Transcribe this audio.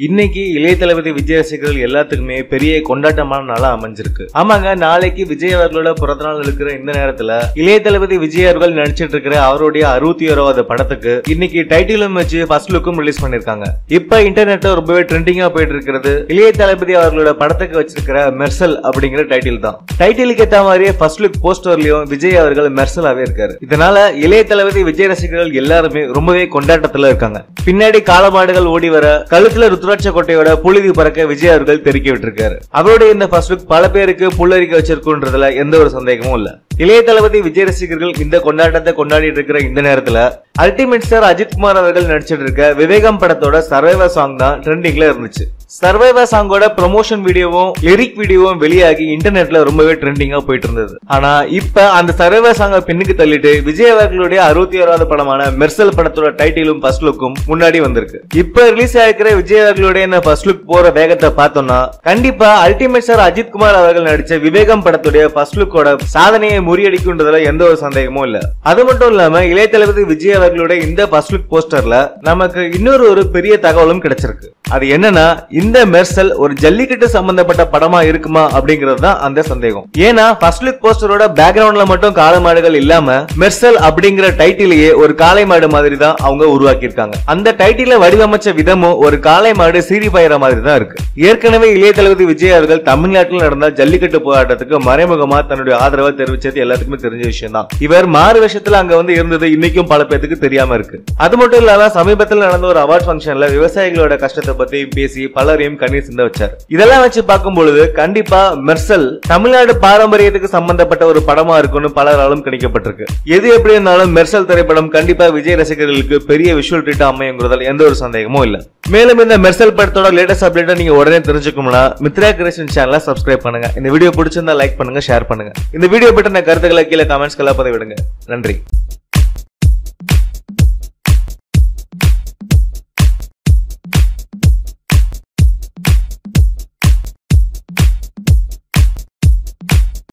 இன்னைக்கு இளைய தளபதி விஜய் ரசிகர்கள் எல்லாத்துக்குமே பெரிய கொண்டாட்டமான நாளா அமைஞ்சிருக்கு. ஆமாங்க, நாளைக்கு விஜய் அவர்களோட பிறந்தநாள் இருக்கிற இந்த நேரத்துல இளைய தளபதி விஜய் அவர்கள் நடிச்சிட்டு இருக்கிற அவருடைய 61வது படத்துக்கு இன்னைக்கு டைட்டிலும் வச்சு ஃபர்ஸ்ட் லுக்கும் ரிலீஸ் பண்ணிருக்காங்க. இப்ப இன்டர்நெட்ல ரொம்பவே ட்ரெண்டிங்கா போயிட்டு இருக்கிறது இளைய தளபதி அவர்களோட படத்துக்கு வச்சிருக்கிற மெர்சல் அப்படிங்கிற டைட்டில் தான். டைட்டிலுக்கு ஏற்ற மாதிரியே ஃபர்ஸ்ட் லுக் போஸ்டர்லயும் விஜய் அவர்கள் மெர்சலாவே இருக்காரு. இதனால இளைய தளபதி விஜய் ரசிகர்கள் எல்லாருமே ரொம்பவே கொண்டாட்டத்துல இருக்காங்க. பின்னாடி காலமாடுகள் ஓடி வர கழுத்துல ருத்ராட்ச கோட்டையோட புழுதி பறக்க விஜய் அவர்கள் தெரிவிக்க விட்டிருக்காரு. அவருடைய இந்த ஃபர்ஸ்ட் லுக் பல பேருக்கு புல்லரிக்க வச்சிருக்குன்றதுல எந்த ஒரு சந்தேகமும் இல்ல. இளைய தளபதி விஜய் ரசிகர்கள் இந்த கொண்டாட்டத்தை கொண்டாடிட்டு இருக்கிற இந்த நேரத்துல அல்டிமேட் ஸ்டார் அஜித்குமார் அவர்கள் நடிச்சிட்டு இருக்க விவேகம் படத்தோட சர்வைவர் சாங் தான் ட்ரெண்டிங்ல இருந்துச்சு. சர்வைவர் சாங்கோட ப்ரமோஷன் வீடியோவும் லிரிக் வீடியோவும் வெளியாகி இன்டர்நெட்ல ரொம்பவே ட்ரெண்டிங்கா போயிட்டு இருந்தது. ஆனா இப்ப அந்த சர்வைவர் சாங்க பின்னுக்கு தள்ளிட்டு விஜய் அவர்களுடைய 61வது படமான மெர்சல் படத்தோட டைட்டிலும் ஃபர்ஸ்ட் லுக்கும் முன்னாடி வந்திருக்கு. இப்ப ரிலீஸ் ஆகிற விஜய் அவர்களுடைய ஃபர்ஸ்ட் லுக் போற வேகத்தை பார்த்தோம்னா கண்டிப்பா அல்டிமேட் ஸ்டார் அஜித்குமார் அவர்கள் நடிச்ச விவேகம் படத்துடைய ஃபர்ஸ்ட் லுக்கோட சாதனையை முறியடிக்குன்றதுல எந்த ஒரு சந்தேகமும் இல்ல. அது மட்டும் இல்லாம இளைய தளபதி விஜய் அவர்களுடைய இந்த ஃபர்ஸ்ட் லுக் போஸ்டர்ல நமக்கு இன்னொரு பெரிய தகவலும் கிடைச்சிருக்கு. அது என்னன்னா இந்த மெர்சல் ஒரு ஜல்லிக்கட்டு சம்பந்தப்பட்ட படமா இருக்குமா அப்படிங்கிறது தான் அந்த சந்தேகம். ஏன்னா ஃபர்ஸ்ட் லுக் போஸ்டரோட பேக்ரவுண்ட்ல மட்டும் காளை மாடுகள் இல்லாம மெர்சல் அப்படிங்கிற டைட்டிலேயே ஒரு காளை மாடு மாதிரி தான் அவங்க உருவாக்கி இருக்காங்க. அந்த டைட்டில வடிவமைச்ச விதமும் ஒரு காளை மாடு சீறி பாயிற மாதிரி தான் இருக்கு. ஏற்கனவே இளைய தளபதி விஜய் அவர்கள் தமிழ்நாட்டில் நடந்த ஜல்லிக்கட்டு போராட்டத்துக்கு மறைமுகமா தன்னுடைய ஆதரவை தெரிவிச்சது எல்லாத்துக்குமே தெரிஞ்ச விஷயம் தான். இவர் மாறு விஷயத்துல அங்க இருந்தது இன்னைக்கும் பல பேருக்கு தெரியாம இருக்கு. அது மட்டும் இல்லாம சமீபத்தில் நடந்த ஒரு அவார்ட் ஃபங்க்ஷன்ல விவசாயிகளோட கஷ்டத்தை பத்தி பேசி பலரையும் கண்ணீர் சிந்த வச்சார். இதெல்லாம் வச்சு பார்க்கும் பொழுது கண்டிப்பா மெர்சல் தமிழ்நாடு பாரம்பரியத்துக்கு சம்பந்தப்பட்ட ஒரு படமா இருக்கும்னு பலராலும் கணிக்கப்பட்டிருக்கு. எது எப்படி இருந்தாலும் மெர்சல் திரைப்படம் கண்டிப்பா விஜய் ரசிகர்களுக்கு பெரிய விஷுவல் ட்ரீட் அமையுங்கிறதால எந்த ஒரு சந்தேகமும் இல்ல. மேலும் இந்த மெர்சல் படத்தோட லேட்டஸ்ட் அப்டேட்டை நீங்க உடனே தெரிஞ்சுக்கணும்னா மித்ரா கிரியேஷன் சேனலை சப்ஸ்கிரைப் பண்ணுங்க. இந்த வீடியோ பிடிச்சிருந்தா லைக் பண்ணுங்க, ஷேர் பண்ணுங்க. இந்த வீடியோ பற்றின கருத்துக்களை கீழே கமெண்ட்ஸ்ல பதிவிடுங்க. நன்றி.